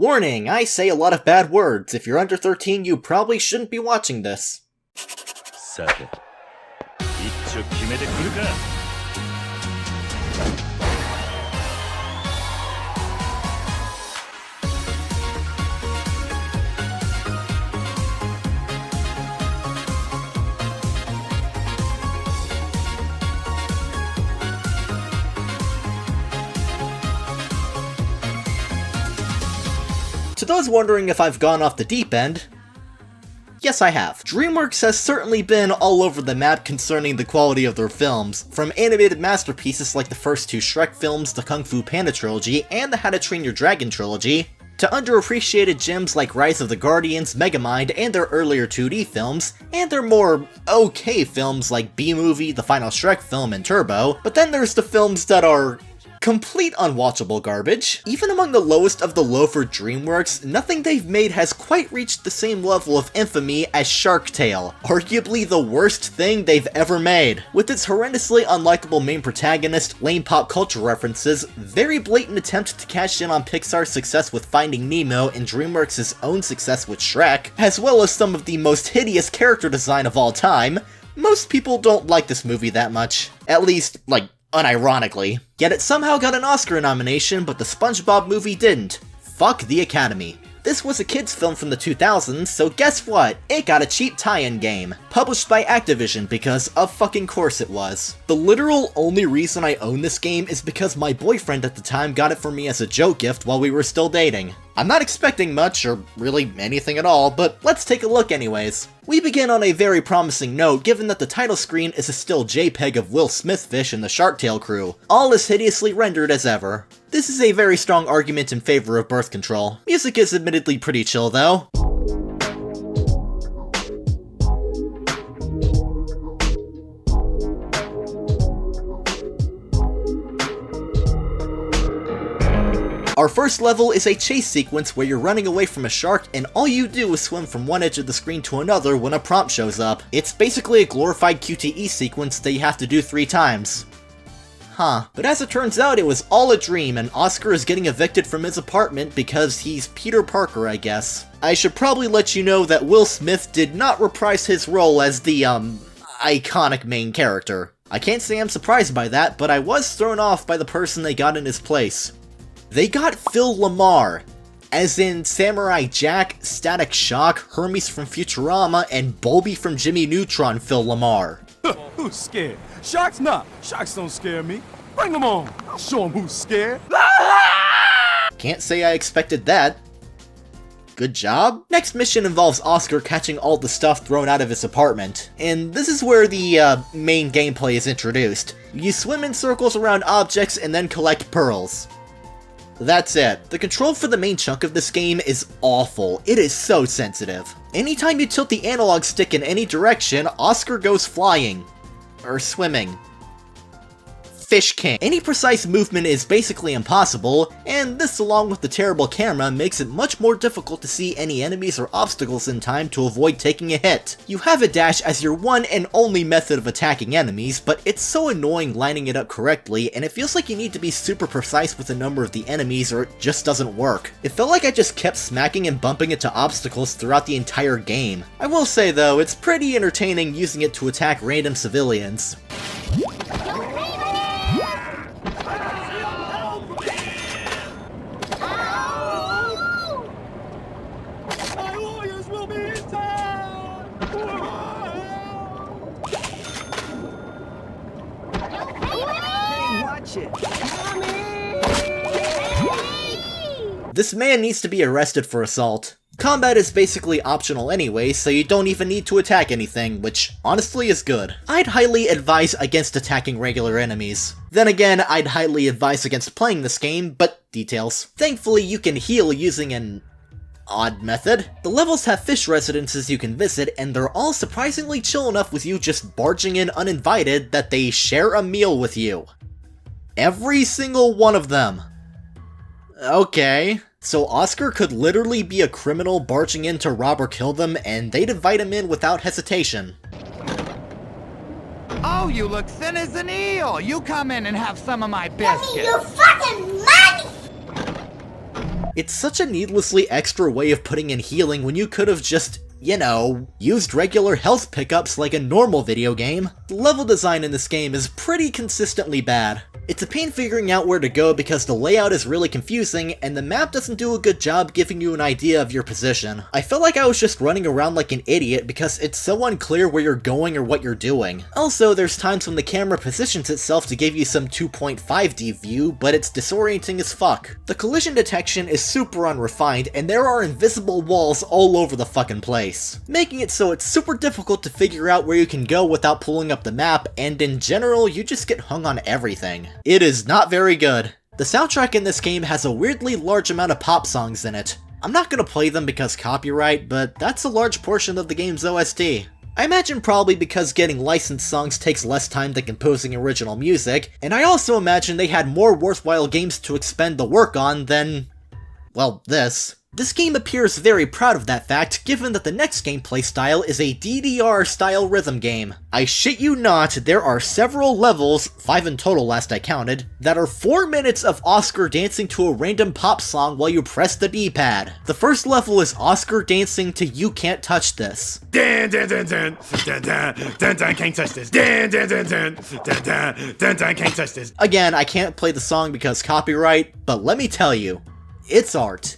Warning, I say a lot of bad words. If you're under 13, you probably shouldn't be watching this. さて、一丁決めてくるか。To those wondering if I've gone off the deep end, yes I have. DreamWorks has certainly been all over the map concerning the quality of their films, from animated masterpieces like the first two Shrek films, the Kung Fu Panda trilogy, and the How to Train Your Dragon trilogy, to underappreciated gems like Rise of the Guardians, Megamind, and their earlier 2D films, and their more okay films like B-Movie, the final Shrek film, and Turbo, but then there's the films that are complete unwatchable garbage. Even among the lowest of the low for DreamWorks, nothing they've made has quite reached the same level of infamy as Shark Tale, arguably the worst thing they've ever made. With its horrendously unlikable main protagonist, lame pop culture references, very blatant attempt to cash in on Pixar's success with Finding Nemo and DreamWorks' own success with Shrek, as well as some of the most hideous character design of all time, most people don't like this movie that much. At least, like, unironically. Yet it somehow got an Oscar nomination, but the SpongeBob movie didn't. Fuck the Academy. This was a kids film from the 2000s, so guess what? It got a cheap tie-in game. Published by Activision, because of fucking course it was. The literal only reason I own this game is because my boyfriend at the time got it for me as a joke gift while we were still dating. I'm not expecting much, or really anything at all, but let's take a look anyways. We begin on a very promising note, given that the title screen is a still JPEG of Will Smith fish and the Shark Tale crew, all as hideously rendered as ever. This is a very strong argument in favor of birth control. Music is admittedly pretty chill though. Our first level is a chase sequence where you're running away from a shark and all you do is swim from one edge of the screen to another when a prompt shows up. It's basically a glorified QTE sequence that you have to do 3 times. Huh. But as it turns out, it was all a dream and Oscar is getting evicted from his apartment because he's Peter Parker, I guess. I should probably let you know that Will Smith did not reprise his role as the, iconic main character. I can't say I'm surprised by that, but I was thrown off by the person they got in his place. They got Phil LaMarr, as in Samurai Jack, Static Shock, Hermes from Futurama, and Bulby from Jimmy Neutron Phil LaMarr. Who's scared? Sharks not. Sharks don't scare me. Bring them on. I'll show them who's scared. Can't say I expected that. Good job. Next mission involves Oscar catching all the stuff thrown out of his apartment, and this is where the main gameplay is introduced. You swim in circles around objects and then collect pearls. That's it. The control for the main chunk of this game is awful. It is so sensitive. Anytime you tilt the analog stick in any direction, Oscar goes flying. Or swimming. Fish King. Any precise movement is basically impossible, and this along with the terrible camera makes it much more difficult to see any enemies or obstacles in time to avoid taking a hit. You have a dash as your one and only method of attacking enemies, but it's so annoying lining it up correctly, and it feels like you need to be super precise with the number of the enemies or it just doesn't work. It felt like I just kept smacking and bumping into obstacles throughout the entire game. I will say though, it's pretty entertaining using it to attack random civilians. This man needs to be arrested for assault. Combat is basically optional anyway, so you don't even need to attack anything, which honestly is good. I'd highly advise against attacking regular enemies. Then again, I'd highly advise against playing this game, but details. Thankfully, you can heal using an odd method. The levels have fish residences you can visit, and they're all surprisingly chill enough with you just barging in uninvited that they share a meal with you. Every single one of them. Okay. So Oscar could literally be a criminal barging in to rob or kill them, and they'd invite him in without hesitation. Oh, you look thin as an eel! You come in and have some of my biscuits! Give me your fucking money! It's such a needlessly extra way of putting in healing when you could have just, you know, used regular health pickups like a normal video game. The level design in this game is pretty consistently bad. It's a pain figuring out where to go because the layout is really confusing and the map doesn't do a good job giving you an idea of your position. I felt like I was just running around like an idiot because it's so unclear where you're going or what you're doing. Also, there's times when the camera positions itself to give you some 2.5D view, but it's disorienting as fuck. The collision detection is super unrefined and there are invisible walls all over the fucking place, making it so it's super difficult to figure out where you can go without pulling up the map, and in general, you just get hung on everything. It is not very good. The soundtrack in this game has a weirdly large amount of pop songs in it. I'm not gonna play them because copyright, but that's a large portion of the game's OST. I imagine probably because getting licensed songs takes less time than composing original music, and I also imagine they had more worthwhile games to expend the work on than, well, this. This game appears very proud of that fact, given that the next gameplay style is a DDR-style rhythm game. I shit you not, there are several levels, 5 in total last I counted, that are 4 minutes of Oscar dancing to a random pop song while you press the D-pad. The first level is Oscar dancing to You Can't Touch This. Dun dun dun dun dun dun dun dun can't touch this. Dun dun dun dun dun dun dun dun can't touch this. Again, I can't play the song because copyright, but let me tell you, it's art.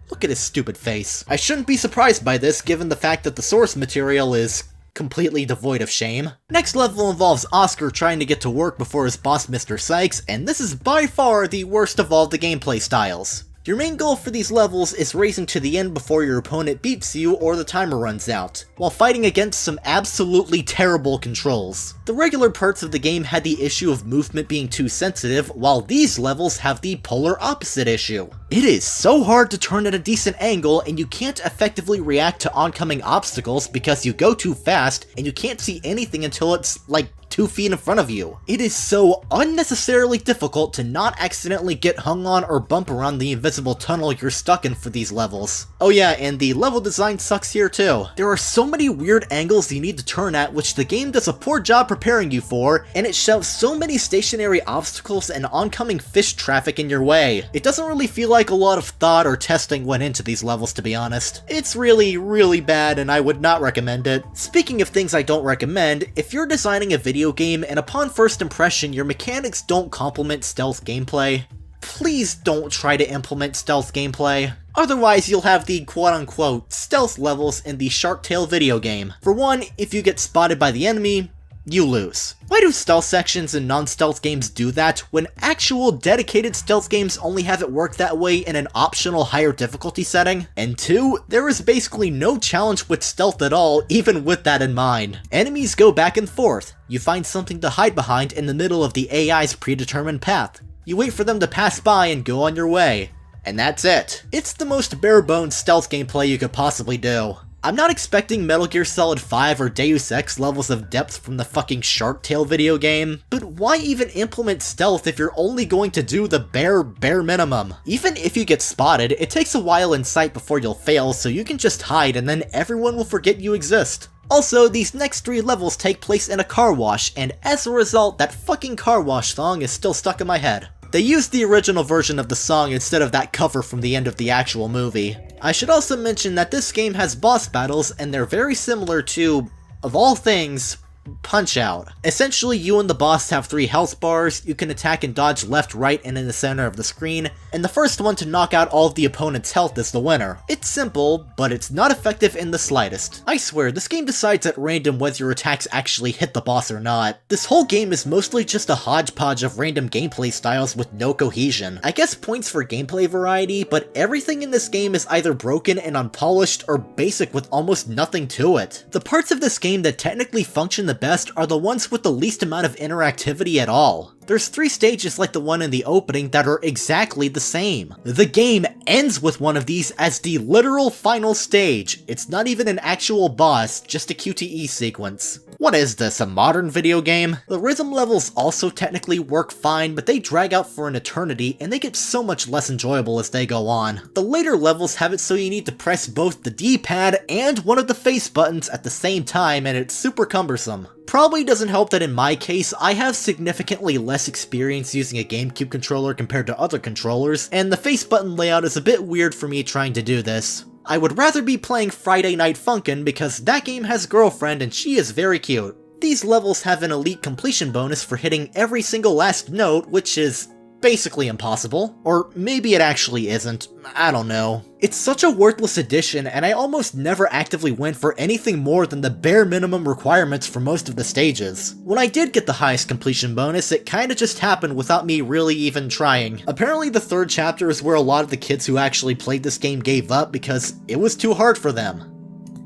Look at his stupid face. I shouldn't be surprised by this given the fact that the source material is completely devoid of shame. Next level involves Oscar trying to get to work before his boss Mr. Sykes, and this is by far the worst of all the gameplay styles. Your main goal for these levels is racing to the end before your opponent beeps you or the timer runs out, while fighting against some absolutely terrible controls. The regular parts of the game had the issue of movement being too sensitive, while these levels have the polar opposite issue. It is so hard to turn at a decent angle and you can't effectively react to oncoming obstacles because you go too fast and you can't see anything until it's like 2 feet in front of you. It is so unnecessarily difficult to not accidentally get hung on or bump around the invisible tunnel you're stuck in for these levels. Oh yeah, and the level design sucks here too. There are so many weird angles you need to turn at which the game does a poor job preparing you for, and it shoves so many stationary obstacles and oncoming fish traffic in your way. It doesn't really feel like a lot of thought or testing went into these levels, to be honest. It's really bad and I would not recommend it. Speaking of things I don't recommend, if you're designing a video game and upon first impression your mechanics don't complement stealth gameplay, please don't try to implement stealth gameplay. Otherwise you'll have the quote-unquote stealth levels in the Shark Tale video game. For one, if you get spotted by the enemy, you lose. Why do stealth sections in non-stealth games do that when actual dedicated stealth games only have it work that way in an optional higher difficulty setting? And 2, there is basically no challenge with stealth at all, even with that in mind. Enemies go back and forth. You find something to hide behind in the middle of the AI's predetermined path. You wait for them to pass by and go on your way. And that's it. It's the most bare-bones stealth gameplay you could possibly do. I'm not expecting Metal Gear Solid 5 or Deus Ex levels of depth from the fucking Shark Tale video game, but why even implement stealth if you're only going to do the bare minimum? Even if you get spotted, it takes a while in sight before you'll fail, so you can just hide and then everyone will forget you exist. Also, these next 3 levels take place in a car wash, and as a result, that fucking car wash song is still stuck in my head. They used the original version of the song instead of that cover from the end of the actual movie. I should also mention that this game has boss battles and they're very similar to, of all things, Punch-Out! Essentially, you and the boss have 3 health bars, you can attack and dodge left, right, and in the center of the screen, and the first one to knock out all of the opponent's health is the winner. It's simple, but it's not effective in the slightest. I swear, this game decides at random whether your attacks actually hit the boss or not. This whole game is mostly just a hodgepodge of random gameplay styles with no cohesion. I guess points for gameplay variety, but everything in this game is either broken and unpolished or basic with almost nothing to it. The parts of this game that technically function the best are the ones with the least amount of interactivity at all. There's 3 stages like the one in the opening that are exactly the same. The game ends with one of these as the literal final stage. It's not even an actual boss, just a QTE sequence. What is this, a modern video game? The rhythm levels also technically work fine, but they drag out for an eternity, and they get so much less enjoyable as they go on. The later levels have it so you need to press both the D-pad and one of the face buttons at the same time, and it's super cumbersome. Probably doesn't help that in my case, I have significantly less experience using a GameCube controller compared to other controllers, and the face button layout is a bit weird for me trying to do this. I would rather be playing Friday Night Funkin' because that game has a girlfriend and she is very cute. These levels have an elite completion bonus for hitting every single last note, which is basically impossible. Or maybe it actually isn't, I don't know. It's such a worthless addition, and I almost never actively went for anything more than the bare minimum requirements for most of the stages. When I did get the highest completion bonus, it kinda just happened without me really even trying. Apparently the third chapter is where a lot of the kids who actually played this game gave up because it was too hard for them.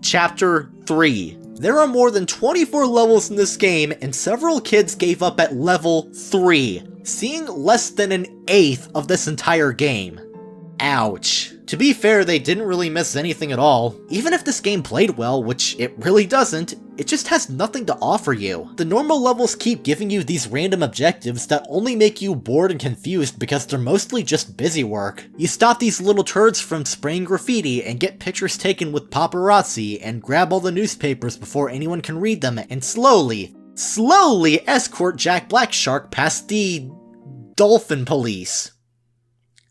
Chapter 3. There are more than 24 levels in this game, and several kids gave up at level 3, seeing less than an eighth of this entire game. Ouch. To be fair, they didn't really miss anything at all. Even if this game played well, which it really doesn't, it just has nothing to offer you. The normal levels keep giving you these random objectives that only make you bored and confused because they're mostly just busy work. You stop these little turds from spraying graffiti and get pictures taken with paparazzi and grab all the newspapers before anyone can read them and slowly escort Jack Blackshark past the dolphin police.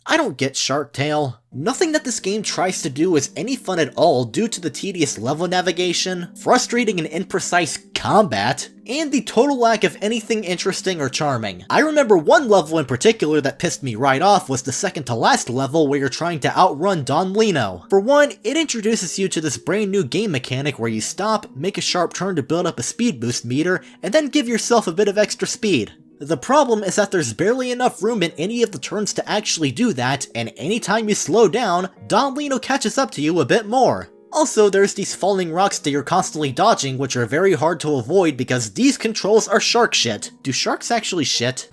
I don't get Shark Tale. Nothing that this game tries to do is any fun at all due to the tedious level navigation, frustrating and imprecise combat, and the total lack of anything interesting or charming. I remember one level in particular that pissed me right off was the second to last level where you're trying to outrun Don Lino. For one, it introduces you to this brand new game mechanic where you stop, make a sharp turn to build up a speed boost meter, and then give yourself a bit of extra speed. The problem is that there's barely enough room in any of the turns to actually do that, and anytime you slow down, Don Lino catches up to you a bit more. Also, there's these falling rocks that you're constantly dodging, which are very hard to avoid because these controls are shark shit. Do sharks actually shit?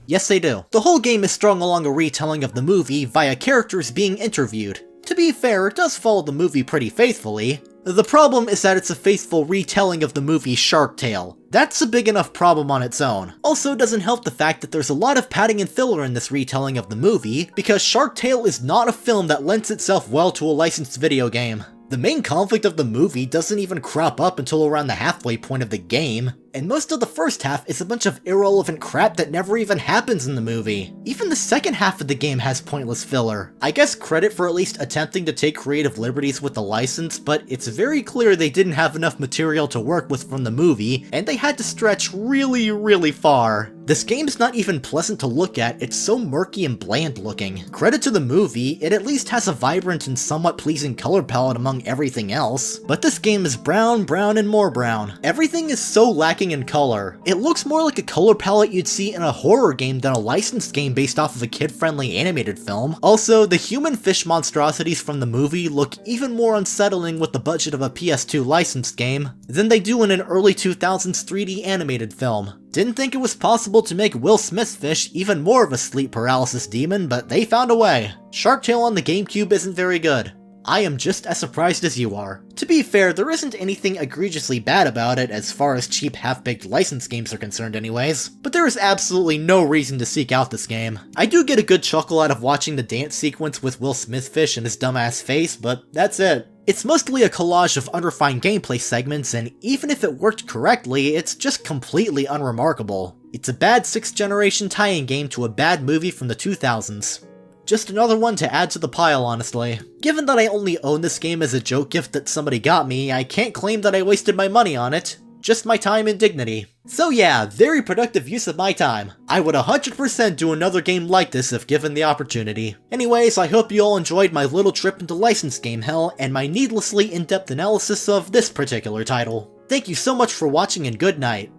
Yes, they do. The whole game is strung along a retelling of the movie via characters being interviewed. To be fair, it does follow the movie pretty faithfully. The problem is that it's a faithful retelling of the movie Shark Tale. That's a big enough problem on its own. Also, doesn't help the fact that there's a lot of padding and filler in this retelling of the movie, because Shark Tale is not a film that lends itself well to a licensed video game. The main conflict of the movie doesn't even crop up until around the halfway point of the game, and most of the first half is a bunch of irrelevant crap that never even happens in the movie. Even the second half of the game has pointless filler. I guess credit for at least attempting to take creative liberties with the license, but it's very clear they didn't have enough material to work with from the movie, and they had to stretch really far. This game's not even pleasant to look at, it's so murky and bland looking. Credit to the movie, it at least has a vibrant and somewhat pleasing color palette among everything else, but this game is brown, and more brown. Everything is so lacking in color. It looks more like a color palette you'd see in a horror game than a licensed game based off of a kid-friendly animated film. Also, the human fish monstrosities from the movie look even more unsettling with the budget of a PS2 licensed game than they do in an early 2000s 3D animated film. Didn't think it was possible to make Will Smith's fish even more of a sleep paralysis demon, but they found a way. Shark Tale on the GameCube isn't very good. I am just as surprised as you are. To be fair, there isn't anything egregiously bad about it as far as cheap half-baked license games are concerned anyways, but there is absolutely no reason to seek out this game. I do get a good chuckle out of watching the dance sequence with Will Smith's fish and his dumbass face, but that's it. It's mostly a collage of unrefined gameplay segments, and even if it worked correctly, it's just completely unremarkable. It's a bad 6th generation tie-in game to a bad movie from the 2000s. Just another one to add to the pile, honestly. Given that I only own this game as a joke gift that somebody got me, I can't claim that I wasted my money on it. Just my time and dignity. So yeah, very productive use of my time. I would 100% do another game like this if given the opportunity. Anyways, I hope you all enjoyed my little trip into licensed game hell and my needlessly in-depth analysis of this particular title. Thank you so much for watching and good night.